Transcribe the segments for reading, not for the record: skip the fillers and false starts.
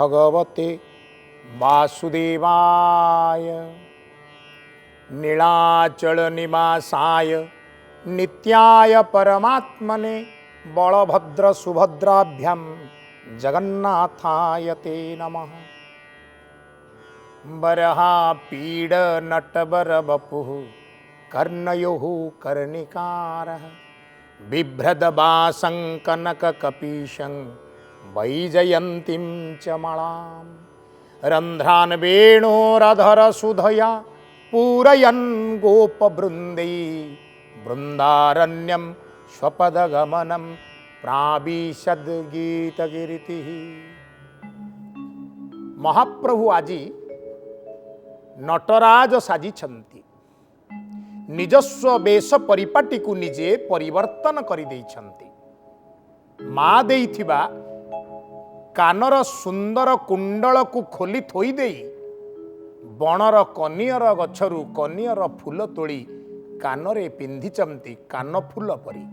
भगवते वासुदेवाय। नीलाचल निवासाय नित्याय परमात्मने बलभद्र सुभद्राभ्यां जगन्नाथाय ते नमः। वराहपीड नटवर वपुः कर्णयोः कर्णिकारः बिभ्रदवासं कनककपीशं वैजयन्तीं च मलां रन्ध्रान् वेणोरधरसुधया पूरयन् गोपवृन्दै बृन्दारण्यं स्वपदगमनं प्राविशद्गीतगिरितिः। महाप्रभु आजी नटराज साजिछन्ति। निजस्व वेश परिपाटी को निजे परिवर्तन करि दैछन्ति। माँ देइथिबा कानर सुंदर कुंडल को खोली थोई देई बणर कनियर गछरु कनियर फूल तोली कानरे पिंधिचंती कान फूल परी।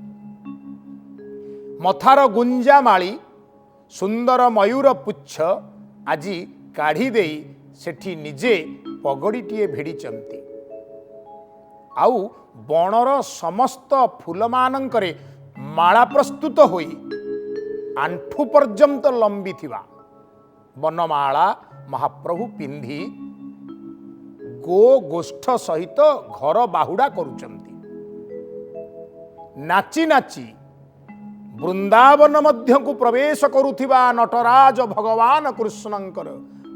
मथार गुंजा माली सुंदर मयूर पुच्छ आजी काढ़ी देई सेठी निजे पगड़ीटीए भिड़िचंती। आउ बणर समस्त फूल मानंकरे माला प्रस्तुत होई आंठु पर्यंत लंबी थिबा वनमाला महाप्रभु पिंधि गो गोष्ठ सहित घर बाहुड़ा करुचंती। नाची नाची वृंदावन मध्य को प्रवेश करुथिबा नटराज भगवान कृष्णंकर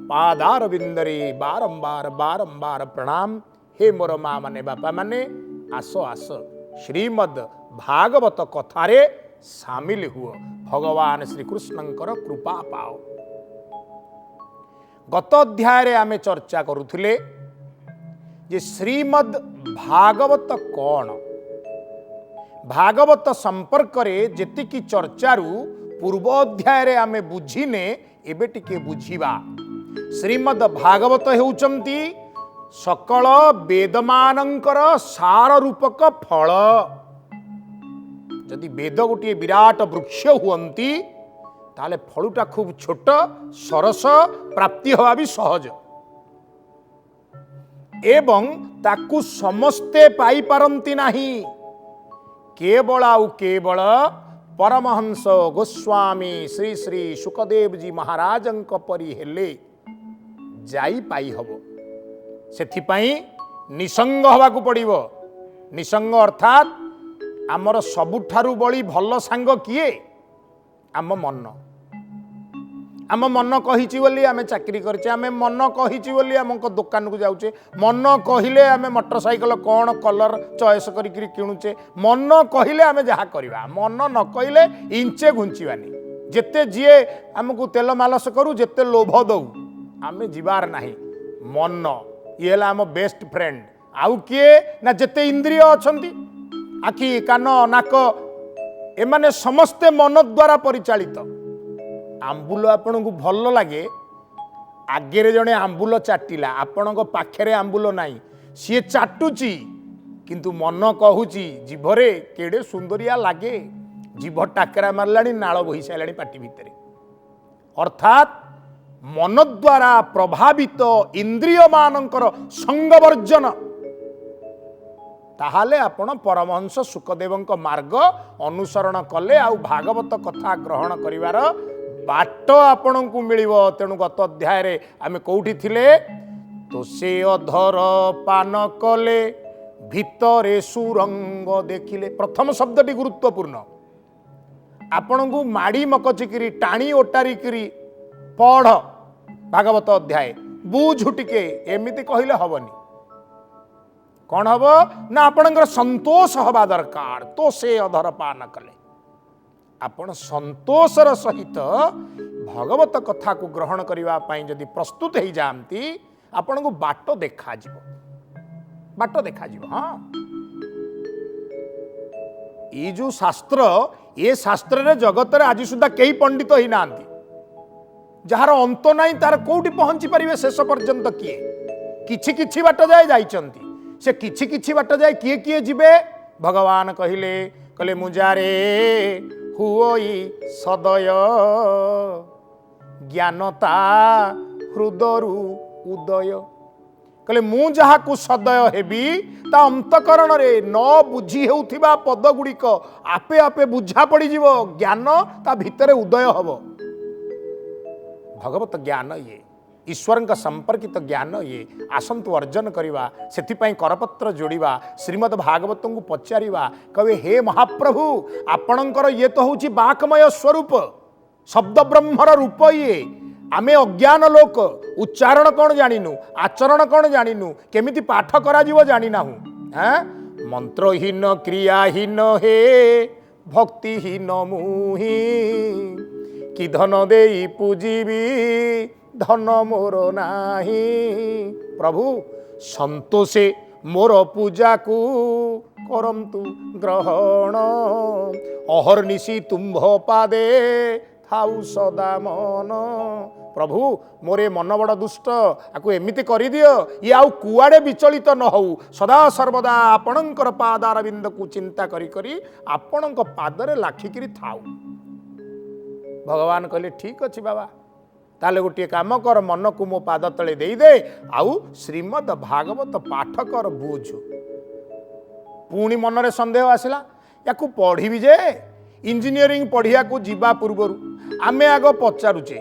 पादार बिंदरे बारंबार बारंबार प्रणाम। हे मोर माँ माने बापा माने आस आस श्रीमद भागवत कथारे सामिल हुओ भगवान श्री कृष्णंकर कृपा पाओ। गत अध्याय आमे चर्चा करुथिले जे श्रीमद भागवत कौन भागवत संपर्क रे जेतिकी चर्चारू पूर्व अध्याय आमे बुझीने एबे टिके बुझीबा। श्रीमद भागवत हेउचंती सकल वेदमानंकर सार रूपक फल। जदि वेद गोटे विराट वृक्ष हुअंती ताले फलुटा खूब छोट सरस प्राप्ति हवा भी सहज एवं ताकू समस्ते पाई पारंती नाही। केवल आउ केवल परमहंस गोस्वामी श्री श्री सुखदेव जी महाराजंक परी हेले जाई पाई हबो। सेथिपाई निसंग हवाकू पड़िबो। निसंग अर्थात आमर सबुठारु बड़ी भल सांग किए आम मन। आम मन कहिछि बोली आमे चाकरी करछे, आमे मन कहिछि बोली आमक दुकान को जाउछे, मन कहिले आमे मोटरसाइकल कौन कलर चॉइस करी किणुचे, मन कहिले आमे जहा करबा, मन न कहिले इंचे घुंचीबानी। जेते जिए आमको तेल मालस करू जेते लोभ दऊ आमे जीवार नाही। मन ये आम बेस्ट फ्रेंड। आउ किए ना जेते इंद्रिय अछंती आखि कान नाक एमाने समस्ते मन द्वारा परिचालित। आंबुल आपन को भल लगे आगे जड़े आंबुल चाटिला आपण पाखे आंबुल नाई सी चाटुची किंतु मन कहूची जीभरे केड़े सुंदरिया लगे जीभ टाकरा मारला नाल बही सारा पाटी भितर। अर्थात मन द्वारा प्रभावित इंद्रिय मानकर संगवर्जन ताहाले आपण परमहंस सुखदेवंक मार्ग अनुसरण कले आउ भागवत कथा ग्रहण करिवार बाट आपण को मिलिबो। तेणु गत अध्याय रे आमे कोउठी थिले तो से अधर पान कले भितरे सुरंग देखिले। प्रथम शब्दटी गुरुत्वपूर्ण। आपण को माड़ी मकचिकिरी टाणी ओटारिकिरी पढ़ भागवत अध्याय बुझु टिके एमिति कहिले हबनी। कौन हम ना आपणकर संतोष हवा दरकार। तो से अधर पान कले आपण संतोषर सहित भगवत कथा को ग्रहण करिवा पाई जदि प्रस्तुत हो जाती आपण को बाट देखा जिवो। बाट देखा जिवो। हाँ ये जो शास्त्र ये शास्त्र रे जगत रे आज सुधा कई पंडित ही नांती जार अंत नहीं तार कोठी पहुंची पारिबे शेष पर्यंत किए किछि किछि बाट जाए जाइचंती से किछि किछि बाट जाए किए किए जिबे भगवान कहिले कले मुजारे हुओई सदय ज्ञानता हृदयरु उदय कहले मु जहा को सदय हेबी ता अंतकरण रे न बुझी हेउथिबा पद गुड़िक आपे आपे बुझा पड़ी जीवो ज्ञान ता भितरे उदय हबो भगवत ज्ञान ये ईश्वर संपर्कित ज्ञान ये आसंतु अर्जन करवा से करपत्र जोड़ा श्रीमद् भागवत को पचारिवा कहे हे महाप्रभु आपणकर ये तो हूँ वाक्मय स्वरूप शब्द ब्रह्मर रूप ये आमे अज्ञान लोक उच्चारण कौन जानिनु आचरण कौन जानिनु केमिति पाठ करा जीव जानिना हूँ मंत्रहीन क्रियाहीन हे भक्तिहीन मुहि कि धन देई पूजिबी धन मोर नाही प्रभु संतोषे मोर पूजा को करंतु ग्रहण अहर्निशि तुम्भ पादे थाउ सदा मन प्रभु मोरे मन बड़ दुष्ट आकु एमिति करि दियो ये आउ कुआडे विचलित न हो सदा सर्वदा आपणकर पादारविंद को चिंता करी करी आपणक पादरे लाखिकिरी थाउ भगवान कहले ठीक अछि बाबा ताले गोटे काम कर मन को मो पाद तले दे दे आउ श्रीमद् भागवत पाठ कर बुझ पुणी मन रे संदेह आसिला याकू पढ़ी जे इंजीनियरिंग पढ़िया को जीवा पूर्वर आमे आग पचारुचे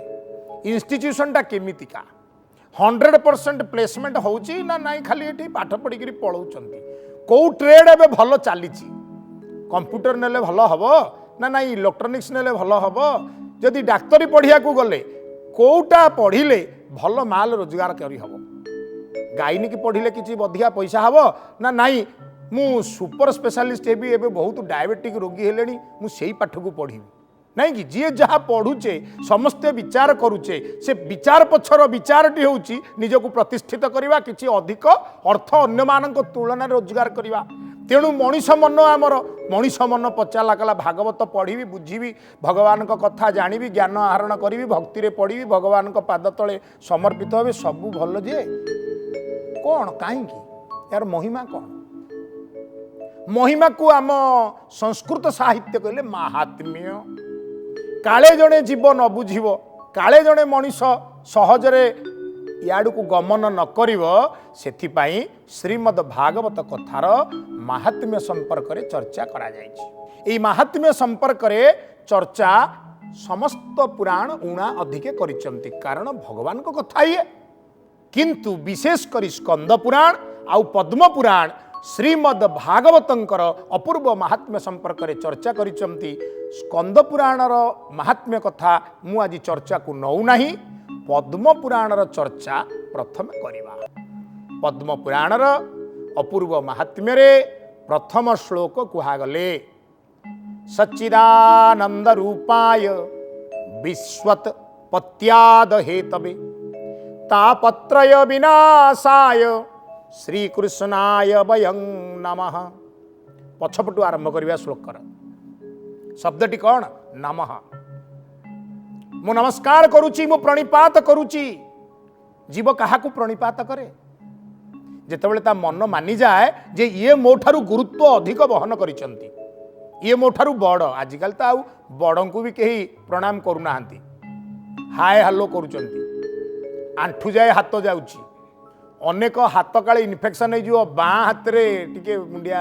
इंस्टीट्यूशनटा केमितिका 100% प्लेसमेंट होउची ना नाई खाली एठी पाठ पढ़ी करी पढ़ौचंती को ट्रेड एबे भलो चालीची कंप्यूटर नेले भलो हबो ना नाई इलेक्ट्रॉनिक्स नेले भलो हबो जदि डाक्तरी पढ़िया को गले कोटा पढ़िले भल माल रोजगार करी हबो गायनी की पढ़िले किछि अधिका पैसा हबो ना नाई मु सुपर स्पेशलिस्ट हेबी एबे बहुत डायबिटिक रोगी हेलेनी मु सेही पाठ को पढ़ी नहीं कि जी जहाँ पढ़ुचे समस्ते विचार करुचे से विचार पछर विचारटी होउची निजको प्रतिष्ठित करवा किछि अधिक अर्थ अन्य मानक तुलना रोजगार करवा तेणु मनीष मन आमर मनीष मन पचारा कला भागवत पढ़ी बुझी भगवान कथा जानी ज्ञान आहरण करी भक्ति रे पढ़ी भगवान पाद तले समर्पित हे सबू भल जे कौन कहीं यार महिमा कौन महिमा को आम संस्कृत साहित्य कहले महात्म्य काले जड़े जीव न बुझीब काले जड़े मनीष सहजरे याडू को गमन न करिव सेथिपाई श्रीमद् भागवत कथार महात्म्य संपर्क रे चर्चा करा जायछि एई महात्म्य संपर्क रे चर्चा समस्त पुराण उणा अधिके करिसंती कारण भगवान को कथा ये किंतु विशेष करी स्कंद पुराण आउ पद्म पुराण श्रीमद् भागवतंकर अपूर्व महात्म्य संपर्क रे चर्चा करिसंती स्कंद पुराणर महात्म्य कथा मु आज चर्चा को नौ नाही पद्म पुराणर चर्चा प्रथम करिबा पद्म पुराणर अपूर्व महात्म्य रे प्रथम श्लोक कुहागले सच्चिदानंद रूपाय विश्वत पत्याद हेतवे तापत्रय विनाशाय श्रीकृष्णाय वयं नमः पछपटु आरंभ करिबा श्लोकर शब्दटी कौन नमः मु नमस्कार करुची मु प्रणिपात करुची जीव कहा को प्रणिपात करे जेतेबेले ता मन मानि जाए जे ये मोठारु गुरुत्व अधिक बहन करिसंती ये मोठारु बड़ आजिकल तो आउ बड़ों को भी कहीं प्रणाम करूना हाय हालो करुचंती आंठू जाए हाथ जाउची अनेक हाथ काले इन्फेक्शन हो बाँ हाथ रे टिके मुंडिया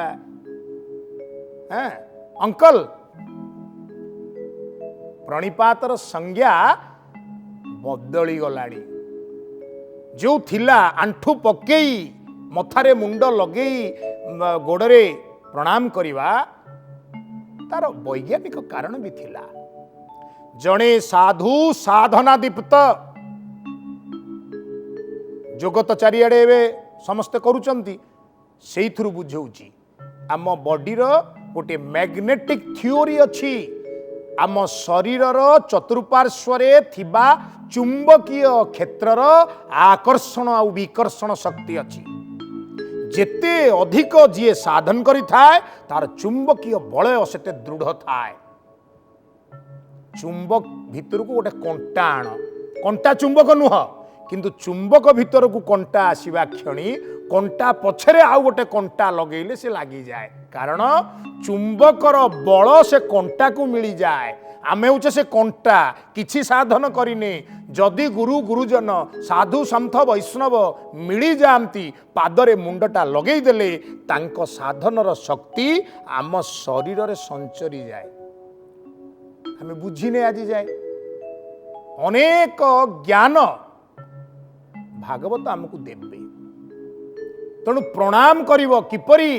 अंकल प्रणिपातर संज्ञा बदली गलाड़ी जो थिला आंठू पकेई मथारे मुंड लगे गोड़े प्रणाम करिवा तार वैज्ञानिक कारण भी थिला जड़े साधु साधना दीप्त जगत चारिआडे समस्ते करुचंती से बुझाऊँ आम बॉडीर गोटे मैग्नेटिक थ्योरी अच्छी आम शरीरर चतुर्पार्श्वरे थिबा चुंबकीय क्षेत्रर आकर्षण आ विकर्षण शक्ति अच्छी जेते अधिक जी साधन करि थाए तार चुंबकीय बलय सेते दृढ़ थाए चुंबक भितर को गोटे कंटा आण कंटा चुंबक नुह किंतु चुंबक भितर को कंटा आसीबा क्षणी कंटा पछरे आउ गोटे कंटा लगेले से लागी जाए कारण चुंबकर बल से कंटा को मिली जाए आमे होचे से कंटा किछि साधन करिने जदि गुरु गुरुजन साधु सन्थ वैष्णव मिली जाती पादरे मुंडटा लगेई देले तांको साधनर शक्ति आम शरीर रे संचरी जाए। आमे बुझिने आज जाए अनेक ज्ञान भागवत आमको देबे तेणु प्रणाम करिवो किपरि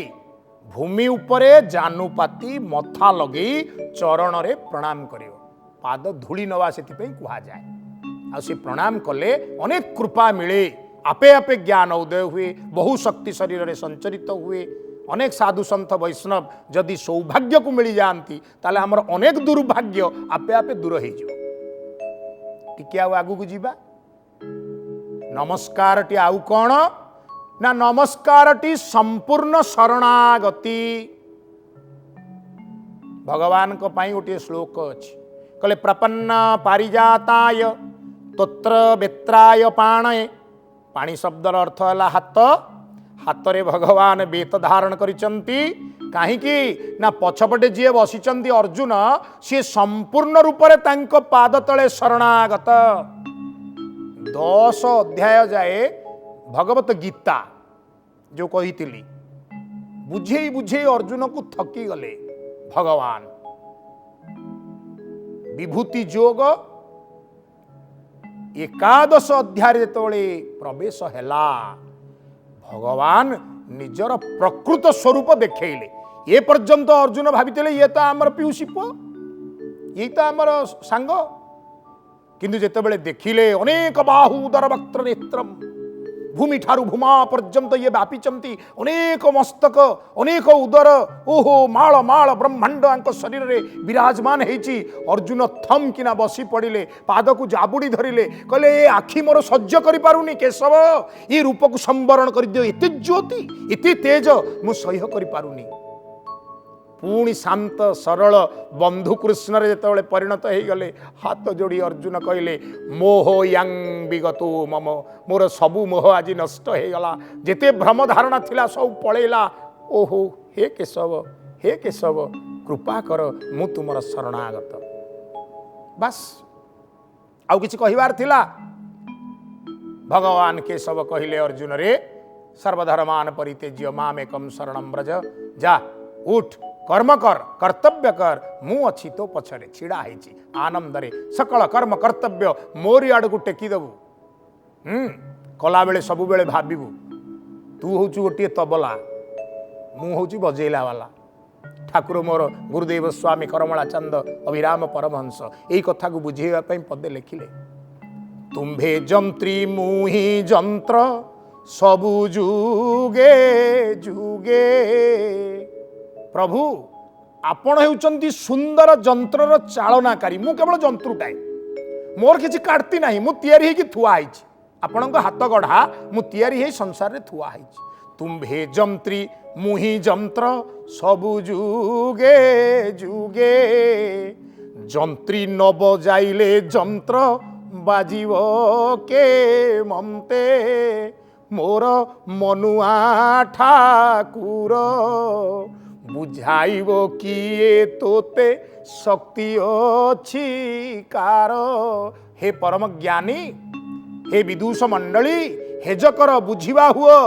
भूमि उपरे जानुपाती मथा लगे चरण रे प्रणाम करिवो पाद धूली नवा से कहा जाए आ से प्रणाम कले अनेक कृपा मिले आपे आपे ज्ञान उदय हुए बहु शक्ति शरीर रे संचरित हुए अनेक साधु सन्थ वैष्णव जदि सौभाग्य को मिल जाती ताले हमर अनेक दुर्भाग्य आपे आपे दूर हो टिके आगू को जीवा नमस्कार टी आउ कौन ना नमस्कार टी संपूर्ण शरणागति भगवान को पाई गोटे श्लोक अच्छी कहले प्रपन्न पारिजाताय तोत्र बेत्राय पाणय पाणी शब्दर अर्थ है हाथ हाथ रे भगवान बेत धारण करिसंती काहीकि ना पछपटे जी बसिचंती अर्जुन सी संपूर्ण रूप से तांको पाद तले शरणागत 10 अध्याय जाए भगवत गीता जो कही बुझे बुझे अर्जुन को थकी गले भगवान विभूति जोग 11 अध्याय जेतबेले प्रवेश हैला भगवान निजर प्रकृत स्वरूप देखैले ये पर्यंत अर्जुन भाविते ये तो आमर पीयूषी पुओ ये तो आमर सांग किंतु जेतेबेले देखिले अनेक बाहुदर वक्त्र नेत्रम भूमि ठारू भूमा पर्यंत ये व्यापिचंती अनेक मस्तक अनेक उदर ओहो माल माल ब्रह्मांड आंक शरीर रे विराजमान हेची अर्जुन थम किना बसी पड़िले पाद को जाबुड़ी धरिले कहले ए आखि मोर सह्य करि पारुनी केशव ये रूप को संवरण कर दियो एते ज्योति एते तेज मु सह्य करि पारुनी पुणी शांत सरल बंधु कृष्ण रे जेतेबेले परिणत हो गले हाथ जोड़ी अर्जुन कहले मोह यांग विगतो मम मोर सबु मोह आज नष्ट हो गला जेते भ्रम धारणा थिला सब पळेला ओहो हे केशव कृपा कर मु तुमर शरणागत बस आउ किछि कहिबार थिला भगवान केशव कहले अर्जुन रे सर्वधर्मान परित्यज्य मामेकं शरणं व्रज जा उठ कर्म कर कर्तव्य कर मु अच्छी तो पछरे छिड़ा है आनंद रे सकल कर्म कर्तव्य मोरी आड़ को टेकी देबू कला बेले सबु बेले भाबिबू तू हूँ गोटे तबला मु हूँ बजेला वाला ठाकुर मोर गुरुदेव स्वामी करमला चंद अभिराम परमहंस यही कथा को बुझेगा पदे लिखिले तुम्भे जंत्री मुही जंत्र सबु जुगे जुगे प्रभु आपण हेउचंती सुंदर जंत्रर चालनाकारी मु केवल जंत्रुटाए मोर किछि काटती नाही मु तयारी हेकि थुआ आइछि आपणक हाथ गढ़ा मु तयारी हे संसार रे थुआ आइछि तुम्भे जंत्री मुही जंत्र सबु जुगे जुगे जंत्री न बजाइले जंत्र बाजिबो के ममते मोर मनुआ ठाकुर बुझाइबो किए तोते शक्ति अछि कार हे परम ज्ञानी हे विदुष मंडली हेजकर बुझिबा हुआ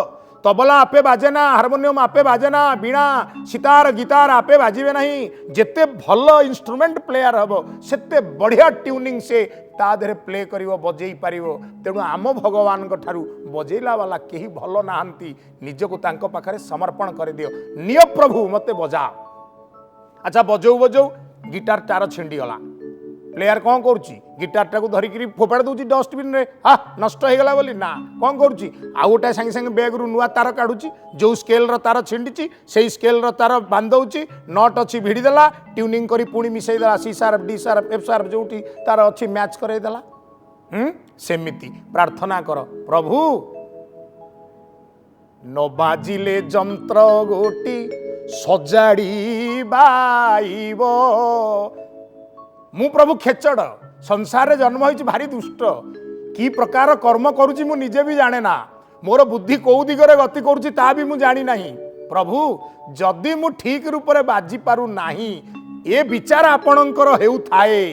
तबला आपे बाजेना हारमोनियम आपे बाजेना बीणा सितार गिटार आपे बाजिबे नहीं जेते भल इंस्ट्रूमेंट प्लेयर हबो सेते बढ़िया ट्यूनिंग से ता देहरे प्ले करिवो बजेई पारिवो तेणु आम भगवान ठारू बजेला वाला केही भल नाहंती निजको तांको पाखरे समर्पण कर दियो निय प्रभु मते बजा अच्छा बजौ बजौ गिटार तार छिंडी गला प्लेयर कौन करुच्ची गिटार टाक धरिक फोपाड़ दूसरी डस्टबिन रे हा नष्ट हो गला बोली ना कौन करुच्ची आउ गोटे संगे संगे बैग रु नुआ तार काढ़ुची जो स्केल रो तार छिंडी से स्केल रो तार बांधौची नट अच्छी भिड़देला ट्यूनिंग करी पुणी मिसईदेला C sharp D sharp F sharp जो तार अच्छी मैच करदेला सेमिति प्रार्थना कर प्रभु न बाजिले जंत्र गोटी सजाड़ी बाइबो मु प्रभु खेचड़ संसार जन्म हो भारी दुष्ट कि प्रकार कर्म करुची मु निजे भी जाने ना मोर बुद्धि कौ दिगरे गति करुची ता भी मु जानी नहीं प्रभु जदि मु ठीक रूप से बाजी पारु नाही ए विचार आपणकर हेउ थाए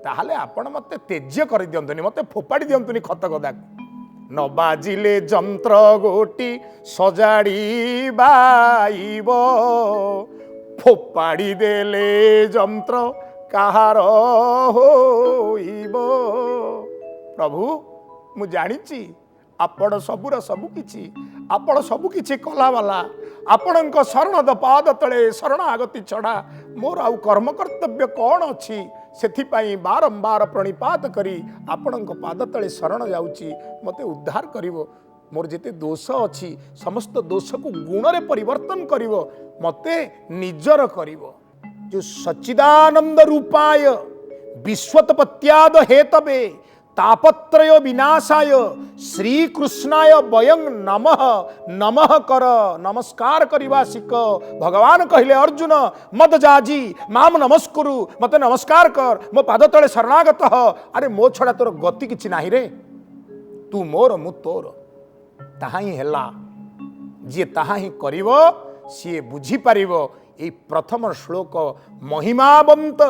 ताहले आपण मते तेज्य कर दियंतुनी मते फोपाड़ी दियंतुनी खत गदा न बाजिले जंत्र गोटी सजाड़ी बाइब फोपाड़ी देले जंत्र कहार होइब। प्रभु मु जानिची आपण सबुर सबुकिछि आपण सबुकिछि कलावाला आपणक शरण पाद तले शरणागति छड़ा मोर आउ कर्म कर्तव्य कौन अच्छी से बारंबार प्रणिपात करी आपणक पाद तले शरण जाउची मते उद्धार करिवो मोर जेते दोष अच्छी समस्त दोष को गुण रे परिवर्तन करिवो मते निजर करिवो। जो सच्चिदानंद रूपाय विश्वोत्पत्त्याद हेतवे तापत्रय विनाशाय श्री कृष्णाय वयं नमः नमः कर नमस्कार करवा सिक। भगवान कहले अर्जुन मद जाजी माम नमस्कुरु मते नमस्कार कर मो पाद तले शरणागत ह। अरे मो छड़ा तोर गति किछि नाही रे तू मोर मु तोर ताहा ही हेला जे ताहा ही करिवो सी बुझी पारिवो। ए प्रथम श्लोक महिमावंत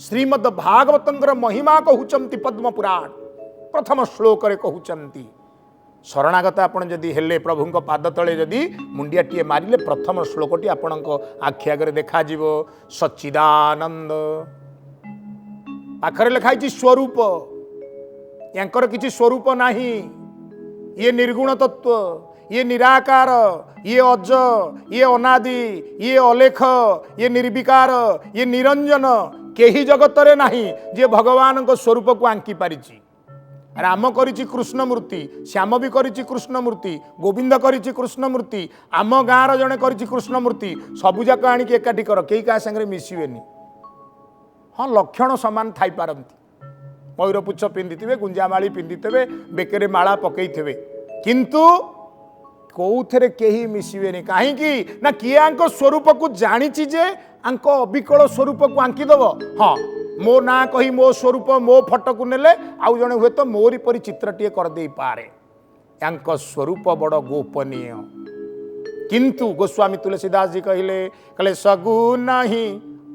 श्रीमद् भागवतंकर महिमा कहउचंती पद्म पुराण प्रथम श्लोक रे कहउचंती शरणागत आपण जदि हेले प्रभुंक पाद तले जदि मुंडियाटीए मारिले प्रथम श्लोकटी आपणक आखि आगे देखा जीवो सच्चिदानंद पाखरे लिखाई स्वरूप यांकर किछि स्वरूप नाही ये निर्गुण तत्व ये निराकार ये अज ये अनादि ये अलेख ये निर्विकार ये निरंजन केही जगत रे नाही जे भगवान को स्वरूप को आंकी पारिछि। राम करिछि कृष्ण मूर्ति श्याम भी करिछि कृष्ण मूर्ति गोविंद करिछि कृष्ण मूर्ति आम गाँव जड़े करिछि कृष्ण मूर्ति सबु जाक आनिक एकाठी कर केही का संगे मिसिबेनी। हाँ लक्षण समान थाई पारंती मयूरपुच्छ पिंधिथिबे गुंजामाली पिंधिथिबे बेकेरे माला पकेइथिबे किंतु कौथरे केही मिसिबेनी काहींकि ना किए आंको स्वरूप को जानिछि जे आंको अविकल स्वरूप को आंकी दब। हाँ मो ना कही मो स्वरूप मो फोटो को नेले आउ जणे हुए तो मोरी परि चित्रटीए कर दे पारे यांको स्वरूप बड़ गोपनीय। किंतु गोस्वामी तुलसीदास जी कहले सगु नहीं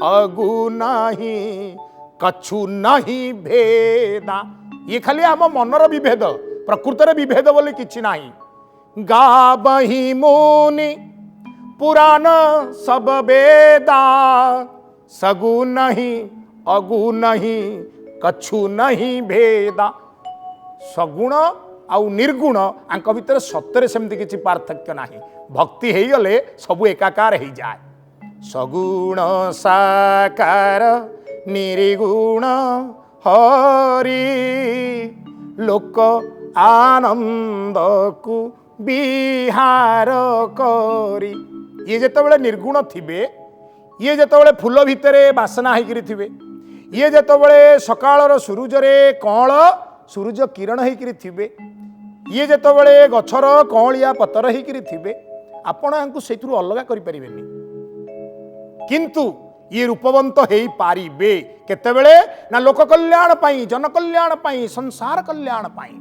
अगु नहीं कछु नहीं भेदा। ये खाली आम मनर विभेद प्रकृतर विभेद बोली किछि नाही। गाबहि मुनि पुराण सब वेदा सगु नहीं अगु नहीं कछु नहीं भेदा। सगुण आउ निर्गुण आंक भितर सत्य सेमती किछि पार्थक्य नाही भक्ति हेई गले सबु एकाकार हेई जाए। सगुण साकार निर्गुण हरि लोक आनंद को विहार करी। ये जेतेबेले निर्गुण थिबे ये जेतेबेले फूल भितरे बासना होइकरी थिबे ये जेतेबेले सकाळर सूरज रे कौळ सूरज किरण होइकरी थिबे ये जेतेबेले गछर कौळिया पतर होइकरी थिबे आपण आंकु सेथुरु अलगा करि परिबेनी। किंतु ये रूपवंत हेई पारिबे केतेबेले ना लोक कल्याण पाई जन कल्याण पाई संसार कल्याण पाई।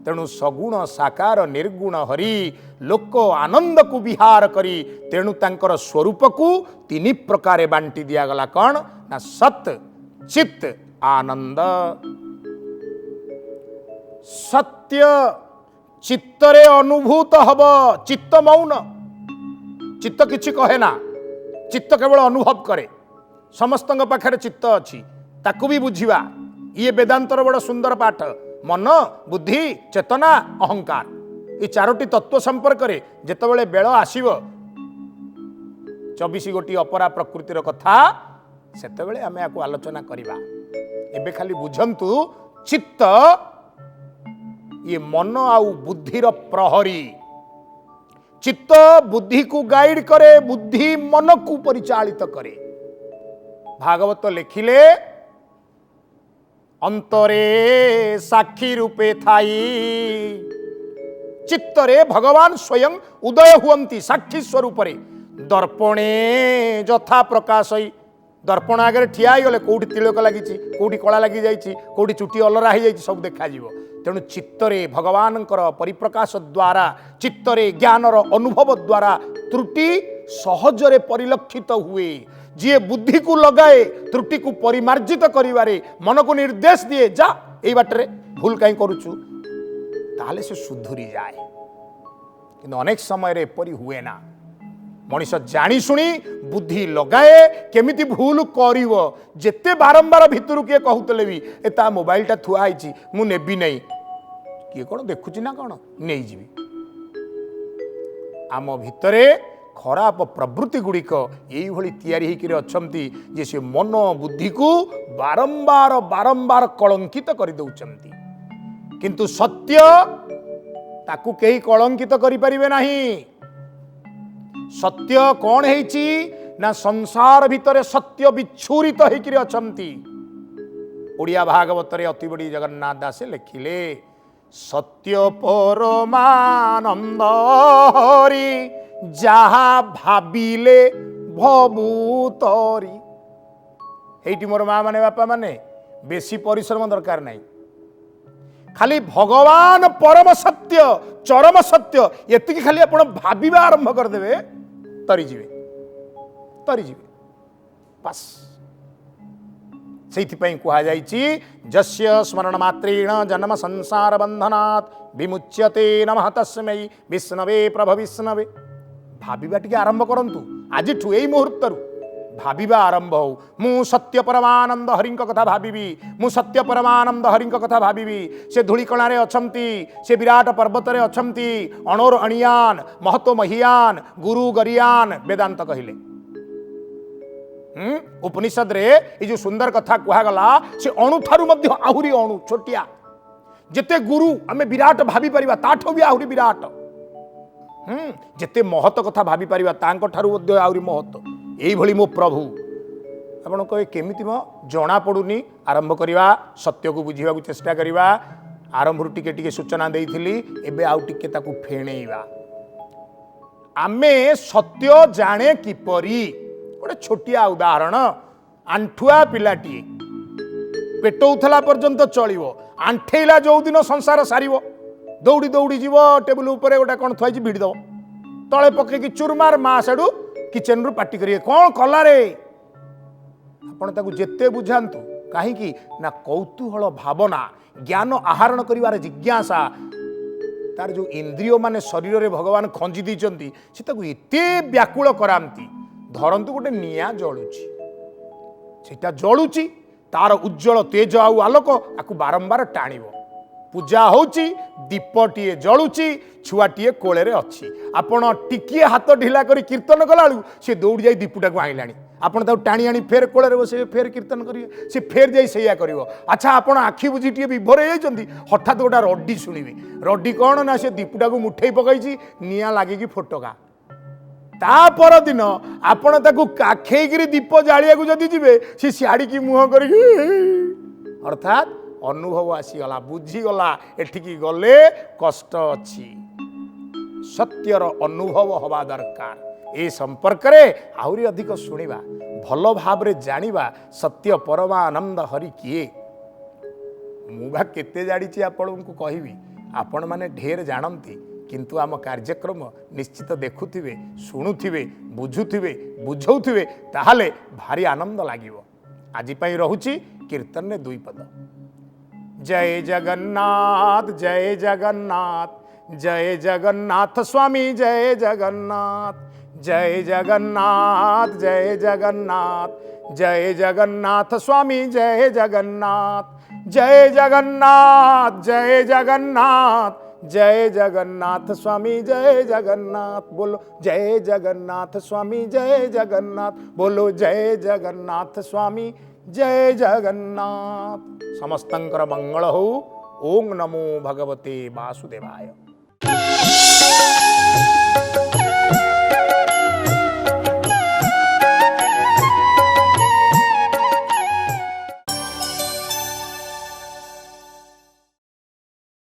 तेणु सगुण साकार निर्गुण हरि लोक आनंद को विहार करी तेणु तांकर स्वरूप को तीन प्रकार बांटी दिया गला कौन ना सत चित्त आनंद। सत्य चित्तरे अनुभूत हब चित्त मौन चित्त किछि कहे ना चित्त केवल अनुभव करे समस्त पाखे चित्त अच्छी ताकू भी बुझिबा। ये वेदांतर बड़ सुंदर पाठ मन बुद्धि चेतना अहंकार ये चारोटी तत्व संपर्क रे जेतेबेले बेल आसीबो 24 गोटी अपरा प्रकृतिर कथा सेतेबेले आमे आकु आलोचना करिबा। एबे खाली बुझंतु चित्त ये मन आउ बुद्धिर प्रहरी चित्त बुद्धि को गाइड करे बुद्धि मन को परिचालित करे। भागवत लिखिले अंतरे साक्षी रूपे थाई चित्तरे भगवान स्वयं उदय हुअंती साक्षी स्वरूप रे दर्पणे जथा प्रकाशई दर्पण आगे ठिया गले कौटी तिलक लगी कौटी कला लगी जाइए कौटी चुटी अलरा हो जाइए सब देखा तेणु चित्तरे भगवानंकर परिप्रकाश द्वारा चित्तरे ज्ञानर अनुभव द्वारा त्रुटि सहजरे परिलक्षित हुए। जी बुद्धि को लगाए त्रुटि को परिमार्जित करिवारे मन को निर्देश दिए जा ए बाटरे भूल कहीं करूचु ताले से सुधुरी जाए। किंतु अनेक समय रे परि हुए ना मनीष जानी शुणी बुद्धि लगाए केमिति भूल करिवो जेते बारंबार भितरु किए कहूतले भी एता मोबाइलटा थुआ आइछि मु नेबी नहीं किए कोन देखुछि ना कोन नहीं जीवी। आम भितरे खराब प्रवृत्ति गुड़िक यही तैयारी होकर अछंती जे से मन बुद्धि को बारंबार बारंबार कलंकित कर दउचंती। किंतु सत्य ताकू कहीं कलंकित करि परिबे नाही। सत्य कौन है ना संसार भितर सत्य विच्छूरित होकर अछंती। ओडिया भागवत रे अति बड़ी जगन्नाथ दासे लिखिले सत्य परमानंद हरि जहा भाविले भभूतरी। एठी मोर माँ माने बापा माने बेसी परिश्रम दरकार नहीं खाली भगवान परम सत्य चरम सत्य एति खाली आपण भाबिबा आरंभ कर देबे तरी जीवे बस। सेइथिपई कुहा जाइछि जस्य स्मरण मात्रेण जन्म संसार बंधनात् विमुच्यते नमः तस्मै विष्णवे प्रभ विष्णवे। भाबिबा टिके आरंभ करंतु आज ठु एई मुहूर्तरु भाबिबा आरंभ हो। मु सत्य परमानंद हरिंक कथा भाबिबी मु सत्य परमानंद हरिंक कथा भाबिबी। से धूलिकणा रे अछंती से विराट पर्वत रे अछंती अणोर अणियान महतो महियान गुरु गरियान वेदांत कहिले। उपनिषद रे ये जो सुंदर कथा कुहा गला से अणु थारु मध्य आहुरी अणु छोटिया जेते गुरु आमे विराट भाबी परिबा ताठो भी आहुरी विराट। जेते महत कथा भाबी परिबा तांको ठारु मध्य आहुरी महत। एई भली मो प्रभु आपण कहे केमिति म जना पडुनी आरंभ करिवा सत्य को बुझीबा को चेष्टा करिवा। आरंभ रु टिके टिके सूचना देइथिली एबे आउ टिके ताकू फेणेइबा। आमे सत्य जाने किपरि गोटे छोटिया उदाहरण आंठुआ पिलाटी पेटौथला पर्यंत चलिवो आंठेइला जो दिन संसार सारिवो दौड़ी दौड़ी जीव टेबुल उपरे गोटे कौन थुआई भिड़ दब तले पकईकि चुरमार माँ सेडू किचेन रु पार्टी करिए कौन कला रे आपण ताकू जेते बुझांतु कहीं ना कौतूहल भावना ज्ञान आहरण करिवार जिज्ञासा तार जो इंद्रिय माने शरीर रे भगवान खंजी दीचंती से ताकू एते व्याकुल करांती। धरंतु गोटे निया जळुची सेटा जळुची तार उज्जवल तेज आउ आलोक आकु बारंबार टाणिबो। पूजा होची दीपटीए जळुची छुआटीए कोळे अच्छी आपण टिकिए हाथ ढिला करी कीर्तन कलाळू से दौड़ी जाई दीपुटा को आइलाणी आपण ताऊ टाणी आनी फेर कोळे बसे फेर कीर्तन करिए से फेर जाई सैया करिवो। अच्छा आपण आखि बुझी टिए विभोर हे जाइछंती हठात गोटा रड्डी सुनिबे रड्डी कोन ना से दीपुटा को मुठेई पकाइची निया लागी की फोटोका ता पर दिन आपण ताकू काखेई करी दीप जालिया को जदी जिवे से सियाडी की मुह करी अर्थात अनुभव आसीगला बुझीगला एठिकी गले कष्ट अच्छी सत्यर अनुभव हवा दरकार। ए संपर्क रे आहुरी अधिक शुणिबा भल भाव रे जानिबा सत्य परमानंद हरि किए मुभा केते जानिछि आपनकु कहिबी आपण माने ढेर जानंती किंतु आम कार्यक्रम निश्चित देखुथिबे शुणुथिबे बुझुथिबे बुझौथिबे ताहाले भारी आनंद लागिवो। आजि पई रहुछि कीर्तन ने दुई पद जय जगन्नाथ जय जगन्नाथ जय जगन्नाथ स्वामी जय जगन्नाथ जय जगन्नाथ जय जगन्नाथ जय जगन्नाथ स्वामी जय जगन्नाथ जय जगन्नाथ जय जगन्नाथ जय जगन्नाथ स्वामी जय जगन्नाथ बोलो जय जगन्नाथ स्वामी जय जगन्नाथ बोलो जय जगन्नाथ स्वामी जय जगन्नाथ। समस्तंकर मंगल हो। ओम नमो भगवते वासुदेवाय।